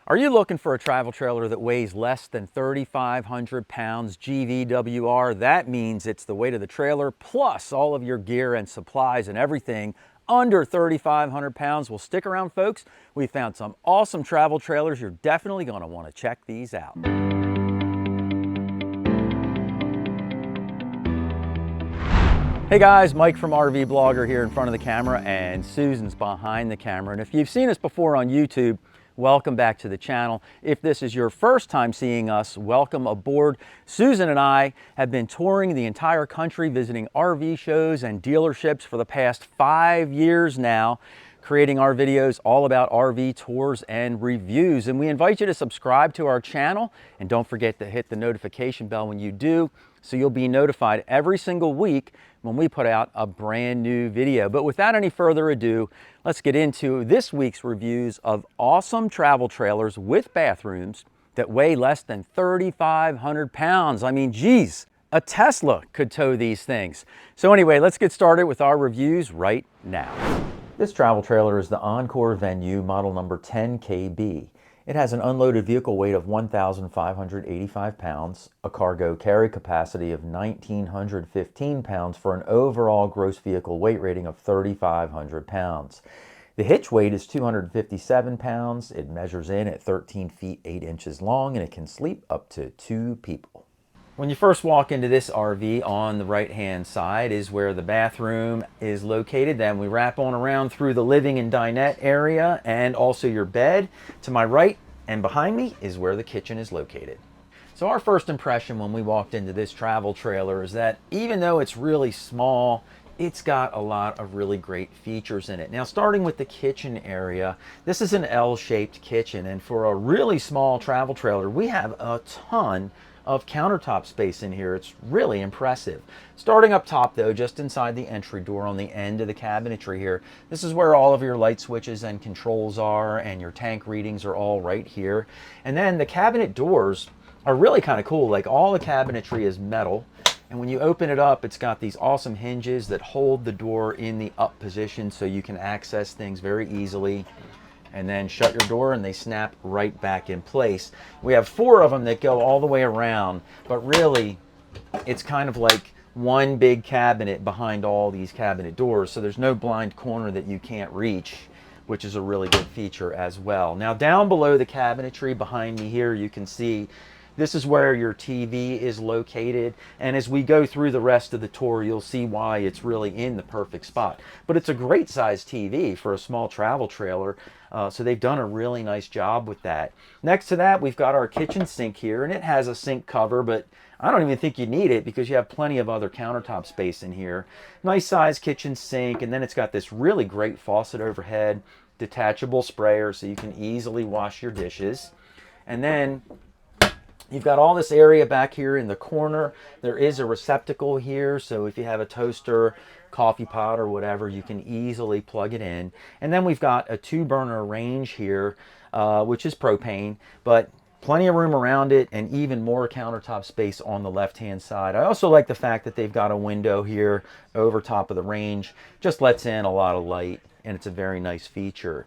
Are you looking for a travel trailer that weighs less than 3,500 pounds GVWR? That means it's the weight of the trailer plus all of your gear and supplies and everything under 3,500 pounds. Well, stick around, folks. We found some awesome travel trailers. You're definitely going to want to check these out. Hey guys, Mike from RVBlogger here in front of the camera, and Susan's behind the camera. And if you've seen us before on YouTube, welcome back to the channel. If this is your first time seeing us, welcome aboard. Susan and I have been touring the entire country, visiting RV shows and dealerships for the past 5 years now, creating our videos all about RV tours and reviews. And we invite you to subscribe to our channel, and don't forget to hit the notification bell when you do, so you'll be notified every single week when we put out a brand new video. But without any further ado, let's get into this week's reviews of awesome travel trailers with bathrooms that weigh less than 3,500 pounds. I mean, geez, a Tesla could tow these things. So anyway, let's get started with our reviews right now. This travel trailer is the Encore Venu model number 10KB. It has an unloaded vehicle weight of 1,585 pounds, a cargo carry capacity of 1,915 pounds for an overall gross vehicle weight rating of 3,500 pounds. The hitch weight is 257 pounds. It measures in at 13 feet 8 inches long, and it can sleep up to 2 people. When you first walk into this RV, on the right-hand side is where the bathroom is located. Then we wrap on around through the living and dinette area and also your bed. To my right and behind me is where the kitchen is located. So our first impression when we walked into this travel trailer is that even though it's really small, it's got a lot of really great features in it. Now, starting with the kitchen area, this is an L-shaped kitchen, and for a really small travel trailer, we have a ton of countertop space in here. It's really impressive. Starting up top though, just inside the entry door on the end of the cabinetry here, this is where all of your light switches and controls are, and your tank readings are all right here. And then the cabinet doors are really kind of cool. Like, all the cabinetry is metal, and when you open it up, it's got these awesome hinges that hold the door in the up position so you can access things very easily, and then shut your door and they snap right back in place. We have 4 of them that go all the way around, but really it's kind of like one big cabinet behind all these cabinet doors, so there's no blind corner that you can't reach, which is a really good feature as well. Now, down below the cabinetry behind me here, you can see this is where your TV is located, and as we go through the rest of the tour, you'll see why it's really in the perfect spot. But it's a great size TV for a small travel trailer, so they've done a really nice job with that. Next to that, we've got our kitchen sink here, and it has a sink cover, but I don't even think you need it because you have plenty of other countertop space in here. Nice size kitchen sink, and then it's got this really great faucet overhead, detachable sprayer so you can easily wash your dishes. And then you've got all this area back here in the corner. There is a receptacle here, so if you have a toaster, coffee pot, or whatever, you can easily plug it in. And then we've got a 2-burner range here, which is propane, but plenty of room around it and even more countertop space on the left-hand side. I also like the fact that they've got a window here over top of the range. Just lets in a lot of light, and it's a very nice feature.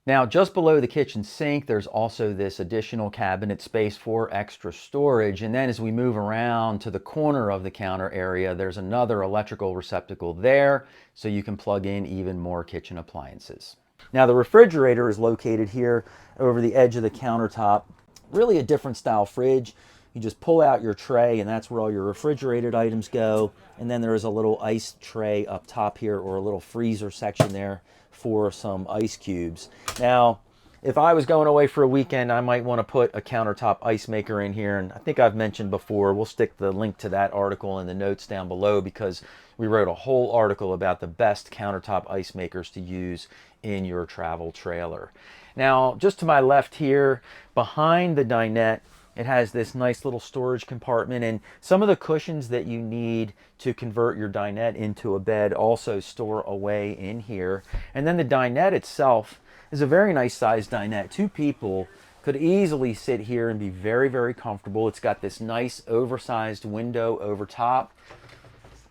Now, just below the kitchen sink, there's also this additional cabinet space for extra storage. And then as we move around to the corner of the counter area, there's another electrical receptacle there, so you can plug in even more kitchen appliances. Now, the refrigerator is located here over the edge of the countertop. Really a different style fridge. You just pull out your tray, and that's where all your refrigerated items go. And then there is a little ice tray up top here, or a little freezer section there for some ice cubes. Now, if I was going away for a weekend, I might want to put a countertop ice maker in here, and I think I've mentioned before, we'll stick the link to that article in the notes down below, because we wrote a whole article about the best countertop ice makers to use in your travel trailer. Now, just to my left here, behind the dinette, it has this nice little storage compartment, and some of the cushions that you need to convert your dinette into a bed also store away in here. And then the dinette itself is a very nice sized dinette. 2 people could easily sit here and be very, very comfortable. It's got this nice oversized window over top.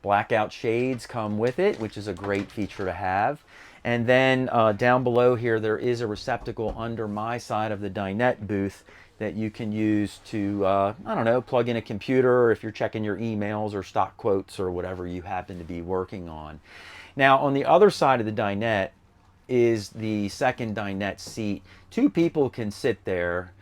Blackout shades come with it, which is a great feature to have. And then down below here, there is a receptacle under my side of the dinette booth that you can use to, I don't know, plug in a computer, or if you're checking your emails or stock quotes or whatever you happen to be working on. Now, on the other side of the dinette is the second dinette seat. Two people can sit there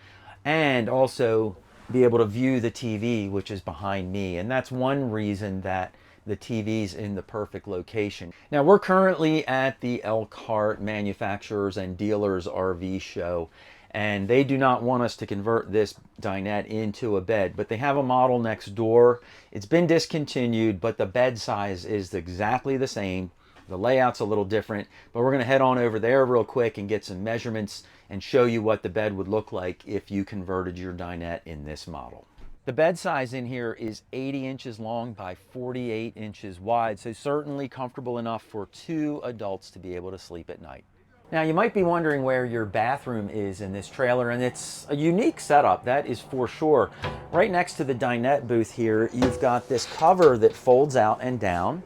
and also be able to view the TV, which is behind me. And that's one reason that the TV's in the perfect location. Now, we're currently at the Elkhart Manufacturers and Dealers RV show, and they do not want us to convert this dinette into a bed, but they have a model next door. It's been discontinued, but the bed size is exactly the same. The layout's a little different, but we're gonna head on over there real quick and get some measurements and show you what the bed would look like if you converted your dinette in this model. The bed size in here is 80 inches long by 48 inches wide, so certainly comfortable enough for two adults to be able to sleep at night. Now, you might be wondering where your bathroom is in this trailer, and it's a unique setup, that is for sure. Right next to the dinette booth here, you've got this cover that folds out and down,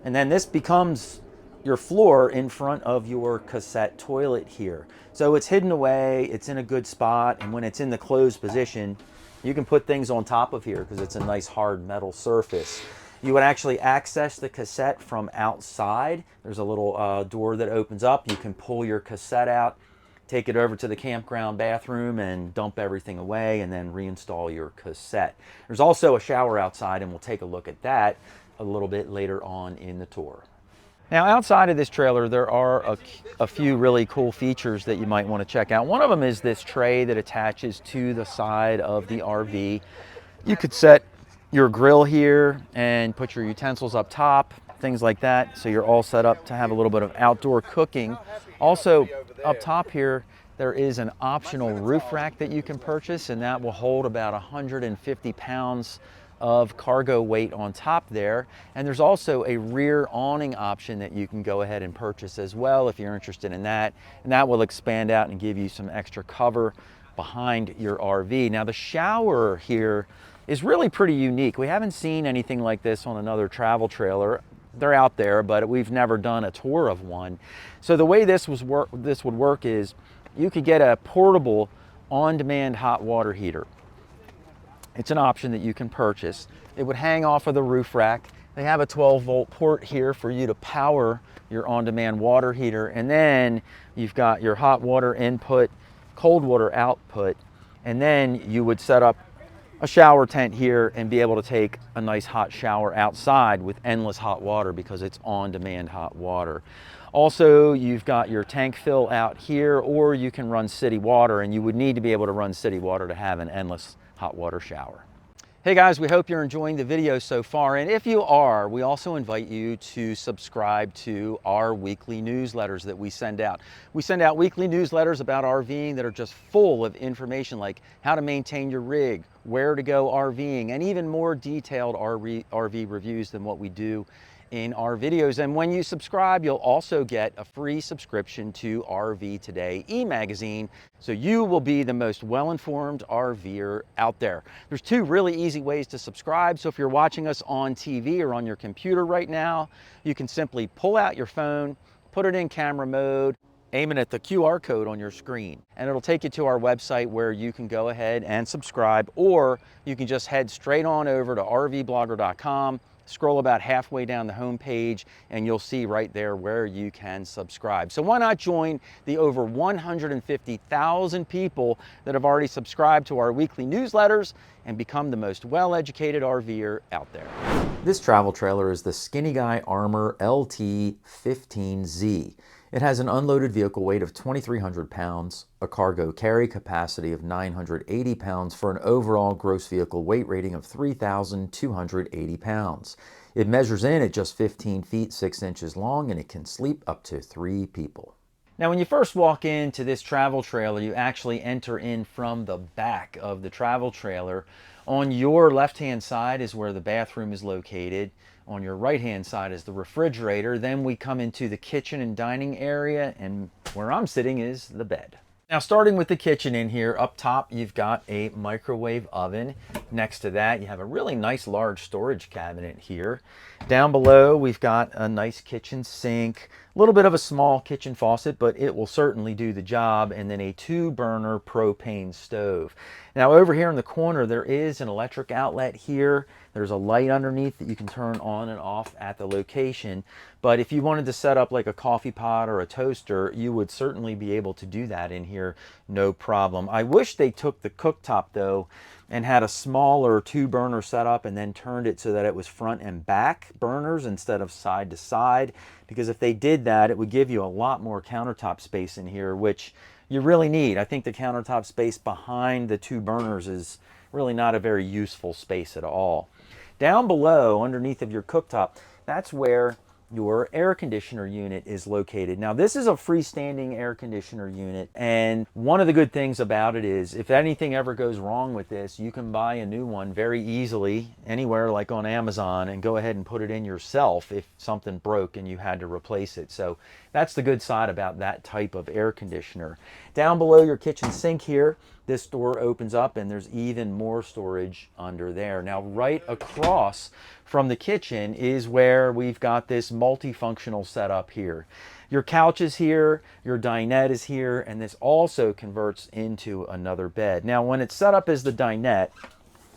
and then this becomes your floor in front of your cassette toilet here. So it's hidden away, it's in a good spot, and when it's in the closed position, you can put things on top of here because it's a nice hard metal surface. You would actually access the cassette from outside. There's a little door that opens up. You can pull your cassette out, take it over to the campground bathroom and dump everything away, and then reinstall your cassette. There's also a shower outside, and we'll take a look at that a little bit later on in the tour. Now, outside of this trailer, there are a few really cool features that you might want to check out. One of them is this tray that attaches to the side of the RV. You could set your grill here and put your utensils up top, things like that, so you're all set up to have a little bit of outdoor cooking. Also, up top here, there is an optional roof rack that you can purchase, and that will hold about 150 pounds of cargo weight on top there. And there's also a rear awning option that you can go ahead and purchase as well if you're interested in that, and that will expand out and give you some extra cover behind your RV. Now, the shower here is really pretty unique. We haven't seen anything like this on another travel trailer. They're out there, but we've never done a tour of one. So the way this would work is you could get a portable on-demand hot water heater. It's an option that you can purchase. It would hang off of the roof rack. They have a 12-volt port here for you to power your on-demand water heater, and then you've got your hot water input, cold water output, and then you would set up a shower tent here and be able to take a nice hot shower outside with endless hot water because it's on-demand hot water. Also, you've got your tank fill out here, or you can run city water, and you would need to be able to run city water to have an endless hot water shower. Hey guys, we hope you're enjoying the video so far, and if you are, we also invite you to subscribe to our weekly newsletters that we send out. We send out weekly newsletters about RVing that are just full of information like how to maintain your rig, where to go RVing, and even more detailed RV reviews than what we do in our videos. And when you subscribe, you'll also get a free subscription to RV Today e-magazine, so you will be the most well-informed RVer out there. There's two really easy ways to subscribe. So if you're watching us on TV or on your computer right now, you can simply pull out your phone, put it in camera mode, aim it at the QR code on your screen, and it'll take you to our website where you can go ahead and subscribe, or you can just head straight on over to RVblogger.com, scroll about halfway down the home page, and you'll see right there where you can subscribe. So why not join the over 150,000 people that have already subscribed to our weekly newsletters and become the most well-educated RVer out there. This travel trailer is the Skinny Guy Armor LT15Z. It has an unloaded vehicle weight of 2,300 pounds, a cargo carry capacity of 980 pounds for an overall gross vehicle weight rating of 3,280 pounds. It measures in at just 15 feet 6 inches long, and it can sleep up to 3 people. Now, when you first walk into this travel trailer, you actually enter in from the back of the travel trailer. On your left-hand side is where the bathroom is located. On your right-hand side is the refrigerator. Then we come into the kitchen and dining area, and where I'm sitting is the bed. Now, starting with the kitchen in here, up top, you've got a microwave oven. Next to that, you have a really nice large storage cabinet here. Down below, we've got a nice kitchen sink, a little bit of a small kitchen faucet, but it will certainly do the job, and then a 2-burner propane stove. Now over here in the corner, there is an electric outlet here. There's a light underneath that you can turn on and off at the location. But if you wanted to set up like a coffee pot or a toaster, you would certainly be able to do that in here, no problem. I wish they took the cooktop though and had a smaller 2-burner setup and then turned it so that it was front and back burners instead of side to side, because if they did that, it would give you a lot more countertop space in here, which you really need. I think the countertop space behind the 2 burners is really not a very useful space at all. Down below, underneath of your cooktop, that's where your air conditioner unit is located. Now this is a freestanding air conditioner unit, and one of the good things about it is if anything ever goes wrong with this, you can buy a new one very easily anywhere like on Amazon and go ahead and put it in yourself if something broke and you had to replace it. So that's the good side about that type of air conditioner. Down below your kitchen sink here, this door opens up and there's even more storage under there. Now right across from the kitchen is where we've got this multifunctional setup here. Your couch is here, your dinette is here, and this also converts into another bed. Now when it's set up as the dinette,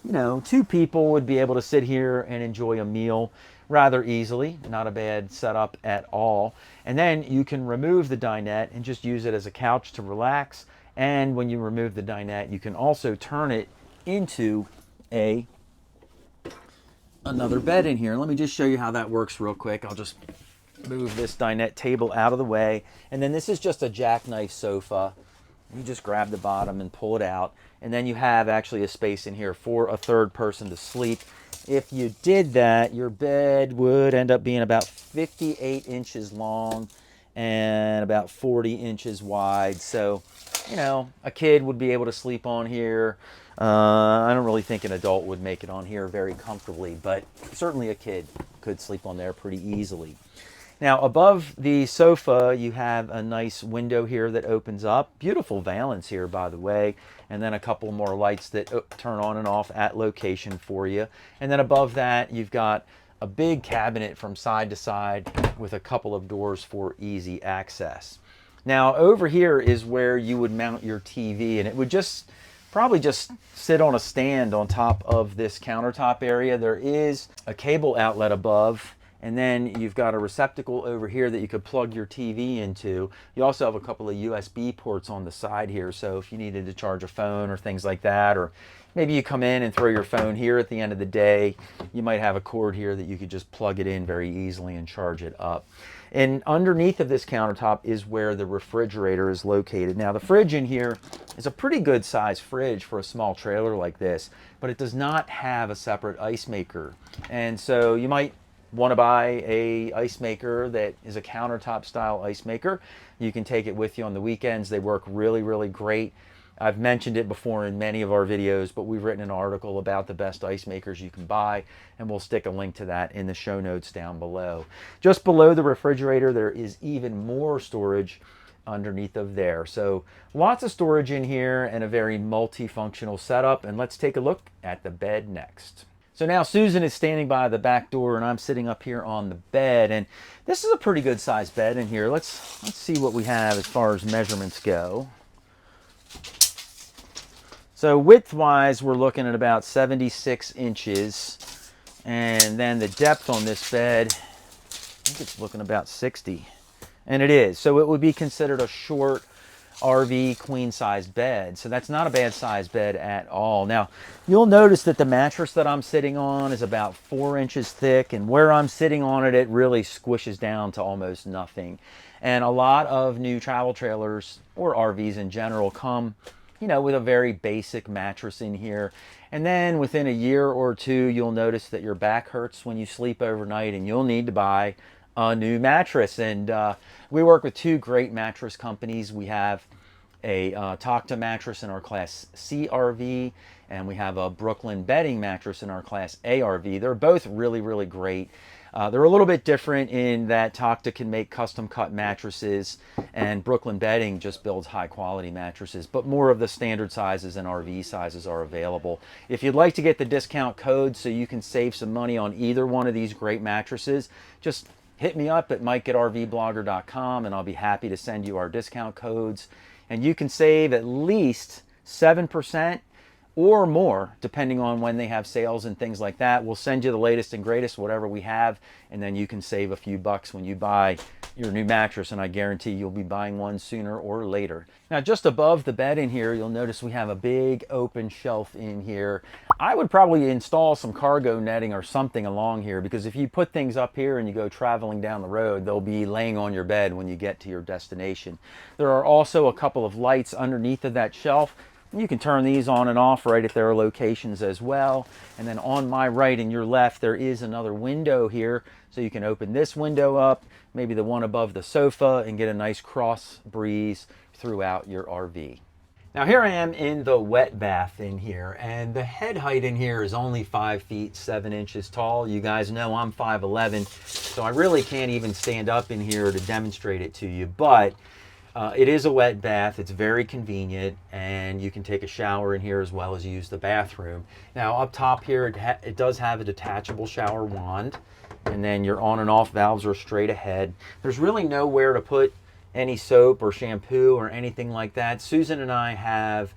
you know, 2 people would be able to sit here and enjoy a meal rather easily. Not a bad setup at all. And then you can remove the dinette and just use it as a couch to relax. And when you remove the dinette, you can also turn it into another bed in here. Let me just show you how that works real quick. I'll just move this dinette table out of the way. And then this is just a jackknife sofa. You just grab the bottom and pull it out. And then you have actually a space in here for a 3rd person to sleep. If you did that, your bed would end up being about 58 inches long and about 40 inches wide. So, you know, a kid would be able to sleep on here. I don't really think an adult would make it on here very comfortably, but certainly a kid could sleep on there pretty easily. Now above the sofa, you have a nice window here that opens up. Beautiful valance here, by the way. And then a couple more lights that turn on and off at location for you. And then above that, you've got a big cabinet from side to side with a couple of doors for easy access. Now over here is where you would mount your TV, and it would probably just sit on a stand on top of this countertop area. There is a cable outlet above, and then you've got a receptacle over here that you could plug your TV into. You also have a couple of USB ports on the side here, so if you needed to charge a phone or things like that, or maybe you come in and throw your phone here at the end of the day, you might have a cord here that you could just plug it in very easily and charge it up. And underneath of this countertop is where the refrigerator is located. Now the fridge in here is a pretty good size fridge for a small trailer like this, but it does not have a separate ice maker. And so you might want to buy a ice maker that is a countertop style ice maker. You can take it with you on the weekends. They work really, really great. I've mentioned it before in many of our videos, but we've written an article about the best ice makers you can buy, and we'll stick a link to that in the show notes down below. Just below the refrigerator, there is even more storage underneath of there. So lots of storage in here and a very multifunctional setup. And let's take a look at the bed next. So now Susan is standing by the back door and I'm sitting up here on the bed, and this is a pretty good sized bed in here. Let's see what we have as far as measurements go. So width-wise, we're looking at about 76 inches. And then the depth on this bed, I think it's looking about 60. And it is. So it would be considered a short RV queen-size bed. So that's not a bad size bed at all. Now, you'll notice that the mattress that I'm sitting on is about 4 inches thick. And where I'm sitting on it, it really squishes down to almost nothing. And a lot of new travel trailers, or RVs in general, come with a very basic mattress in here. And then within a year or two, you'll notice that your back hurts when you sleep overnight and you'll need to buy a new mattress. And we work with 2 great mattress companies. We have a Tacta mattress in our Class C RV, and we have a Brooklyn bedding mattress in our Class A RV. They're both really, really great. They're a little bit different in that Tacta can make custom cut mattresses and Brooklyn Bedding just builds high quality mattresses, but more of the standard sizes and RV sizes are available. If you'd like to get the discount code so you can save some money on either one of these great mattresses, just hit me up at mike@rvblogger.com and I'll be happy to send you our discount codes. And you can save at least 7% or more, depending on when they have sales and things like that. We'll send you the latest and greatest, whatever we have, and then you can save a few bucks when you buy your new mattress, and I guarantee you'll be buying one sooner or later. Now, just above the bed in here, you'll notice we have a big open shelf in here. I would probably install some cargo netting or something along here, because if you put things up here and you go traveling down the road, they'll be laying on your bed when you get to your destination. There are also a couple of lights underneath of that shelf. You can turn these on and off right at their locations as well. And then on my right and your left, there is another window here. So you can open this window up, maybe the one above the sofa, and get a nice cross breeze throughout your RV. Now here I am in the wet bath in here, and the head height in here is only 5 feet 7 inches tall. You guys know I'm 5'11", so I really can't even stand up in here to demonstrate it to you, but it is a wet bath. It's very convenient, and you can take a shower in here as well as use the bathroom. Now up top here, it does have a detachable shower wand, and then your on and off valves are straight ahead. There's really nowhere to put any soap or shampoo or anything like that. Susan and I have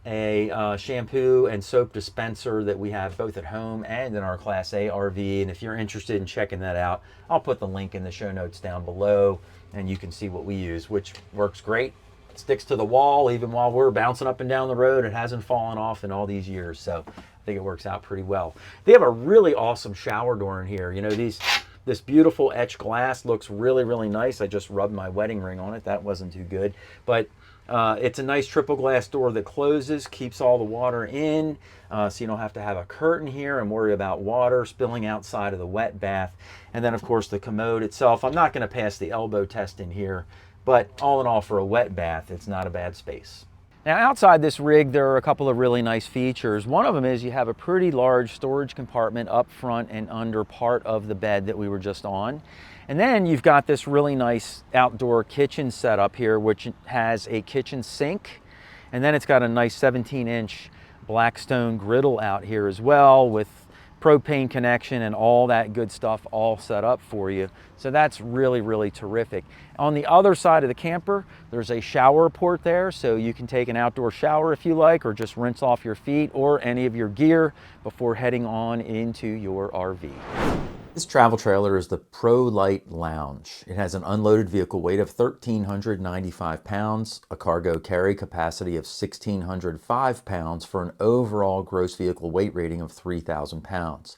a shampoo and soap dispenser that we have both at home and in our Class A RV, and if you're interested in checking that out, I'll put the link in the show notes down below, and you can see what we use, which works great. It sticks to the wall even while we're bouncing up and down the road. It hasn't fallen off in all these years, so I think it works out pretty well. They have a really awesome shower door in here. You know, this beautiful etched glass looks really, really nice. I just rubbed my wedding ring on it. That wasn't too good, but it's a nice triple glass door that closes, keeps all the water in, so you don't have to have a curtain here and worry about water spilling outside of the wet bath. And then of course the commode itself, I'm not going to pass the elbow test in here, but all in all, for a wet bath, it's not a bad space. Now outside this rig, there are a couple of really nice features. One of them is you have a pretty large storage compartment up front and under part of the bed that we were just on. And then you've got this really nice outdoor kitchen setup here, which has a kitchen sink. And then it's got a nice 17-inch Blackstone griddle out here as well, with propane connection and all that good stuff all set up for you. So that's really, really terrific. On the other side of the camper, there's a shower port there, so you can take an outdoor shower if you like, or just rinse off your feet or any of your gear before heading on into your RV. This travel trailer is the Prolite Lounge. It has an unloaded vehicle weight of 1,395 pounds, a cargo carry capacity of 1,605 pounds for an overall gross vehicle weight rating of 3,000 pounds.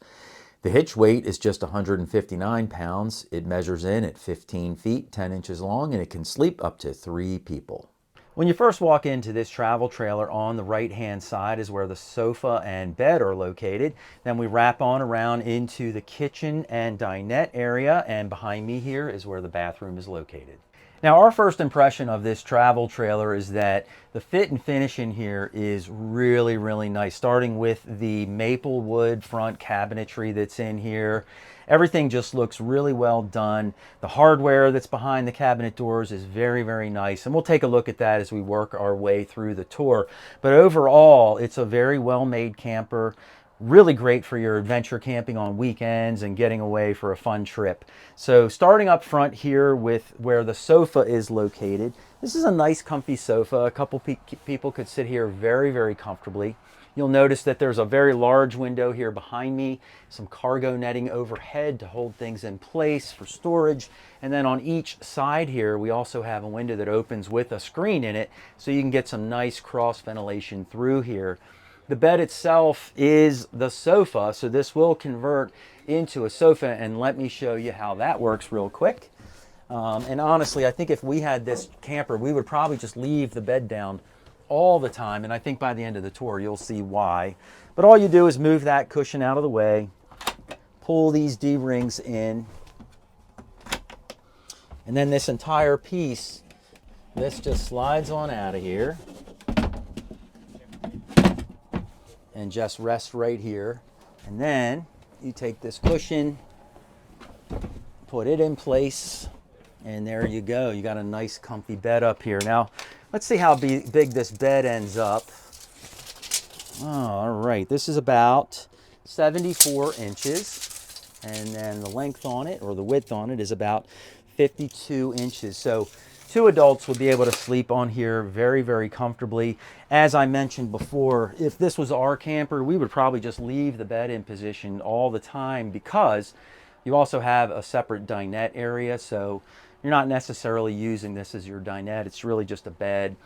The hitch weight is just 159 pounds. It measures in at 15 feet, 10 inches long, and it can sleep up to 3 people. When you first walk into this travel trailer, on the right-hand side is where the sofa and bed are located. Then we wrap on around into the kitchen and dinette area, and behind me here is where the bathroom is located. Now, our first impression of this travel trailer is that the fit and finish in here is really, really nice, starting with the maple wood front cabinetry that's in here. Everything just looks really well done. The hardware that's behind the cabinet doors is very, very nice, and we'll take a look at that as we work our way through the tour. But overall, it's a very well-made camper. Really great for your adventure camping on weekends and getting away for a fun trip. So starting up front here with where the sofa is located, this is a nice comfy sofa. A couple people could sit here very, very comfortably. You'll notice that there's a very large window here behind me, some cargo netting overhead to hold things in place for storage. And then on each side here, we also have a window that opens with a screen in it, so you can get some nice cross ventilation through here. The bed itself is the sofa, so this will convert into a sofa, and let me show you how that works real quick. And honestly, I think if we had this camper, we would probably just leave the bed down all the time, and I think by the end of the tour you'll see why. But all you do is move that cushion out of the way, pull these D-rings in, and then this entire piece this just slides on out of here and just rests right here. And then you take this cushion, put it in place, and there you go. You got a nice comfy bed up here. Now, let's see how big this bed ends up. Oh, all right, this is about 74 inches, and then the length on it, or the width on it, is about 52 inches. So 2 adults would be able to sleep on here very, very comfortably. As I mentioned before, if this was our camper, we would probably just leave the bed in position all the time, because you also have a separate dinette area, so you're not necessarily using this as your dinette. It's really just a bed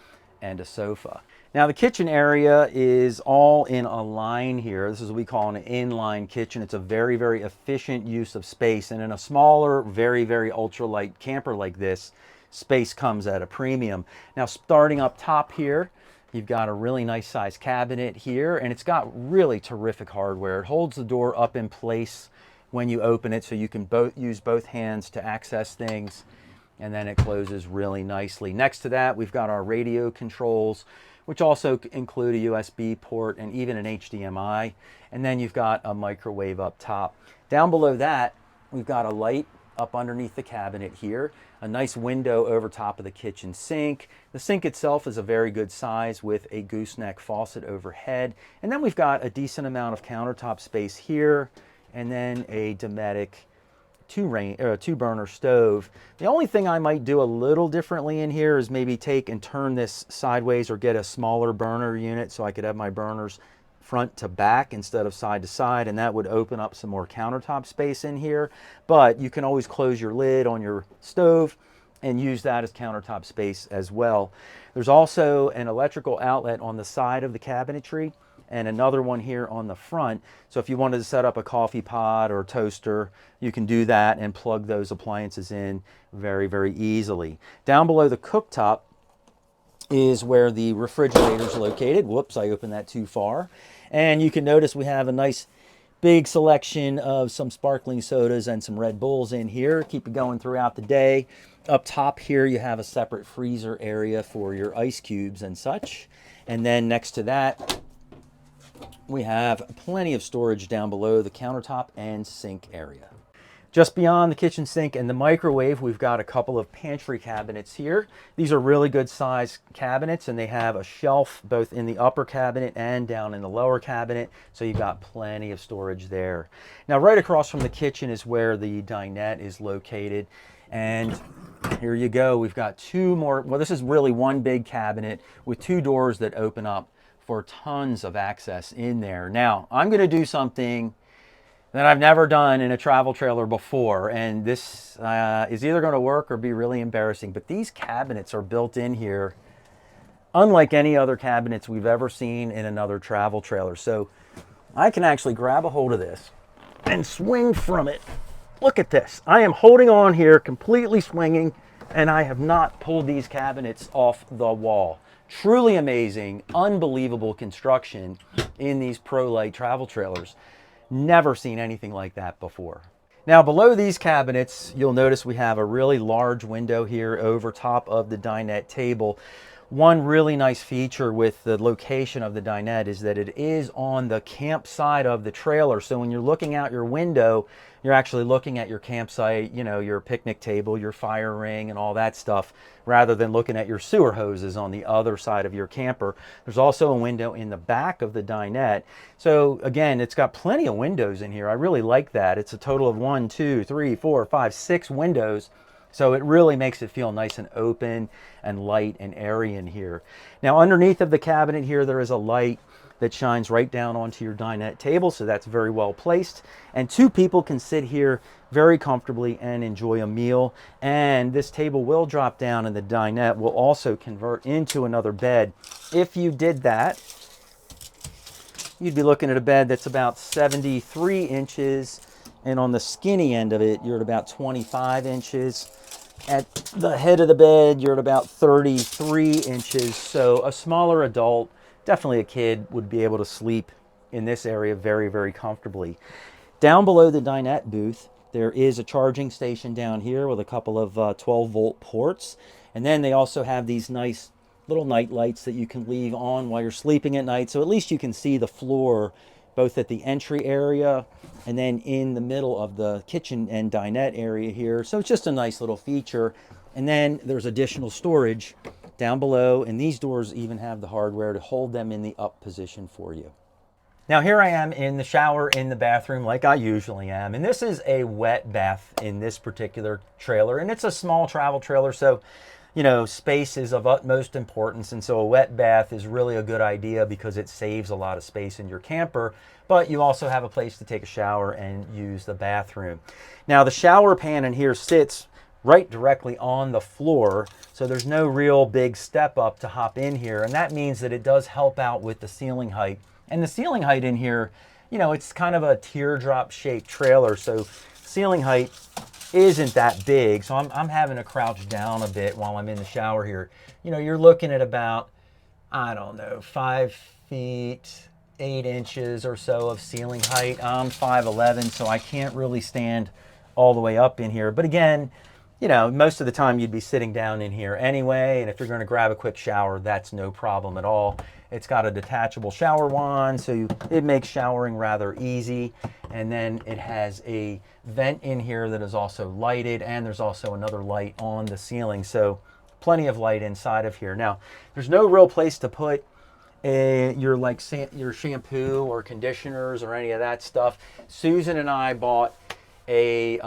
and a sofa. Now, the kitchen area is all in a line here. This is what we call an inline kitchen. It's a very, very efficient use of space, and in a smaller, very, very ultralight camper like this, space comes at a premium. Now, starting up top here, you've got a really nice size cabinet here, and it's got really terrific hardware. It holds the door up in place when you open it, so you can use both hands to access things, and then it closes really nicely. Next to that, we've got our radio controls, which also include a USB port and even an HDMI. And then you've got a microwave up top. Down below that, we've got a light up underneath the cabinet here, a nice window over top of the kitchen sink. The sink itself is a very good size with a gooseneck faucet overhead. And then we've got a decent amount of countertop space here, and then a Dometic two burner stove. The only thing I might do a little differently in here is maybe take and turn this sideways, or get a smaller burner unit so I could have my burners front to back instead of side to side, and that would open up some more countertop space in here. But you can always close your lid on your stove and use that as countertop space as well. There's also an electrical outlet on the side of the cabinetry, and another one here on the front. So if you wanted to set up a coffee pot or toaster, you can do that and plug those appliances in very, very easily. Down below the cooktop is where the refrigerator is located. Whoops, I opened that too far. And you can notice we have a nice big selection of some sparkling sodas and some Red Bulls in here. Keep it going throughout the day. Up top here, you have a separate freezer area for your ice cubes and such. And then next to that, we have plenty of storage down below the countertop and sink area. Just beyond the kitchen sink and the microwave, we've got a couple of pantry cabinets here. These are really good size cabinets, and they have a shelf both in the upper cabinet and down in the lower cabinet, so you've got plenty of storage there. Now, right across from the kitchen is where the dinette is located, and here you go. We've got two more, well, this is really one big cabinet with 2 doors that open up for tons of access in there. Now, I'm going to do something that I've never done in a travel trailer before, and this is either going to work or be really embarrassing, but these cabinets are built in here unlike any other cabinets we've ever seen in another travel trailer. So I can actually grab a hold of this and swing from it. Look at this. I am holding on here, completely swinging, and I have not pulled these cabinets off the wall. Truly amazing, unbelievable construction in these Prolite travel trailers. Never seen anything like that before. Now, below these cabinets, you'll notice we have a really large window here over top of the dinette table. One really nice feature with the location of the dinette is that it is on the camp side of the trailer. So when you're looking out your window, you're actually looking at your campsite, you know, your picnic table, your fire ring, and all that stuff, rather than looking at your sewer hoses on the other side of your camper. There's also a window in the back of the dinette. So again, it's got plenty of windows in here. I really like that. It's a total of 1, 2, 3, 4, 5, 6 windows. So it really makes it feel nice and open and light and airy in here. Now, underneath of the cabinet here, there is a light that shines right down onto your dinette table, so that's very well placed. And 2 people can sit here very comfortably and enjoy a meal. And this table will drop down, and the dinette will also convert into another bed. If you did that, you'd be looking at a bed that's about 73 inches, and on the skinny end of it, you're at about 25 inches. At the head of the bed, you're at about 33 inches. So a smaller adult, definitely a kid, would be able to sleep in this area very, very comfortably. Down below the dinette booth, there is a charging station down here with a couple of 12-volt ports. And then they also have these nice little night lights that you can leave on while you're sleeping at night. So at least you can see the floor both at the entry area and then in the middle of the kitchen and dinette area here. So it's just a nice little feature. And then there's additional storage down below, and these doors even have the hardware to hold them in the up position for you. Now here I am in the shower in the bathroom like I usually am, and this is a wet bath in this particular trailer, and it's a small travel trailer, so you know, space is of utmost importance, and so a wet bath is really a good idea because it saves a lot of space in your camper, but you also have a place to take a shower and use the bathroom. Now the shower pan in here sits right directly on the floor, so there's no real big step up to hop in here, and that means that it does help out with the ceiling height. And the ceiling height in here, you know, it's kind of a teardrop shaped trailer, so ceiling height isn't that big, so I'm having to crouch down a bit while I'm in the shower here. You know, you're looking at about, I don't know, 5 feet, 8 inches or so of ceiling height. I'm 5'11", so I can't really stand all the way up in here. But again, you know, most of the time you'd be sitting down in here anyway, and if you're going to grab a quick shower, that's no problem at all. It's got a detachable shower wand, so it makes showering rather easy. And then it has a vent in here that is also lighted, and there's also another light on the ceiling, so plenty of light inside of here. Now, there's no real place to put your shampoo or conditioners or any of that stuff. Susan and I bought a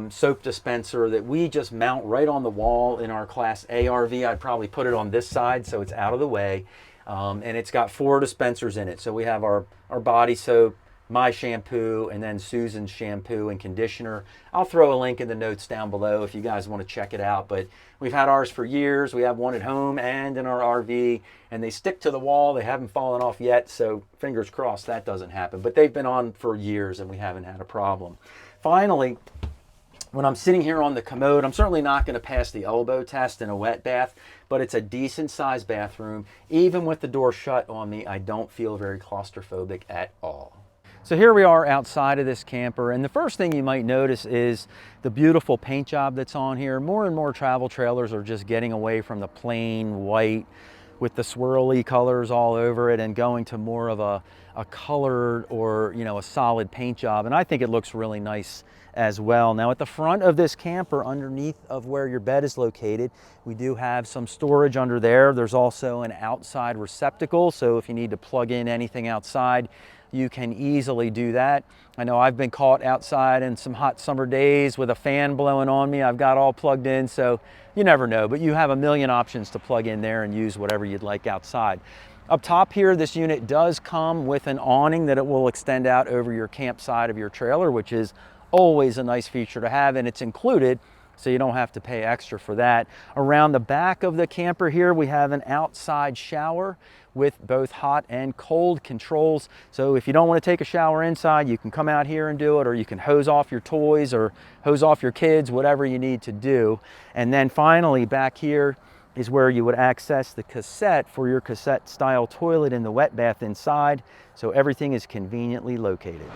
soap dispenser that we just mount right on the wall in our Class A RV. I'd probably put it on this side so it's out of the way. And it's got 4 dispensers in it. So we have our body soap, my shampoo, and then Susan's shampoo and conditioner. I'll throw a link in the notes down below if you guys want to check it out. But we've had ours for years. We have one at home and in our RV, and they stick to the wall. They haven't fallen off yet, so fingers crossed that doesn't happen. But they've been on for years, and we haven't had a problem. Finally, when I'm sitting here on the commode, I'm certainly not going to pass the elbow test in a wet bath, but it's a decent sized bathroom. Even with the door shut on me, I don't feel very claustrophobic at all. So here we are outside of this camper, and the first thing you might notice is the beautiful paint job that's on here. More and more travel trailers are just getting away from the plain white with the swirly colors all over it and going to more of a colored or, you know, a solid paint job, and I think it looks really nice as well. Now at the front of this camper, underneath of where your bed is located, we do have some storage under there. There's also an outside receptacle, so if you need to plug in anything outside, you can easily do that. I know I've been caught outside in some hot summer days with a fan blowing on me. I've got all plugged in, so you never know, but you have a million options to plug in there and use whatever you'd like outside. Up top here, this unit does come with an awning that it will extend out over your campsite of your trailer, which is always a nice feature to have, and it's included, so you don't have to pay extra for that. Around the back of the camper here, we have an outside shower with both hot and cold controls. So if you don't want to take a shower inside, you can come out here and do it, or you can hose off your toys or hose off your kids, whatever you need to do. And then finally, back here is where you would access the cassette for your cassette style toilet in the wet bath inside. So everything is conveniently located.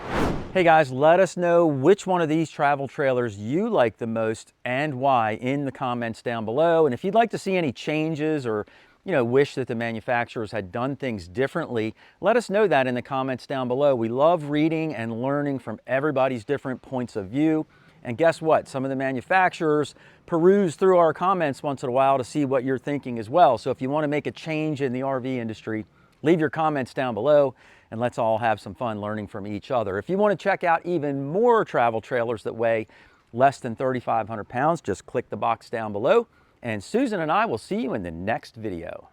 Hey guys, let us know which one of these travel trailers you like the most and why in the comments down below. And if you'd like to see any changes or, you know, wish that the manufacturers had done things differently, let us know that in the comments down below. We love reading and learning from everybody's different points of view. And guess what? Some of the manufacturers peruse through our comments once in a while to see what you're thinking as well. So if you want to make a change in the RV industry, leave your comments down below and let's all have some fun learning from each other. If you want to check out even more travel trailers that weigh less than 3,500 pounds, just click the box down below, and Susan and I will see you in the next video.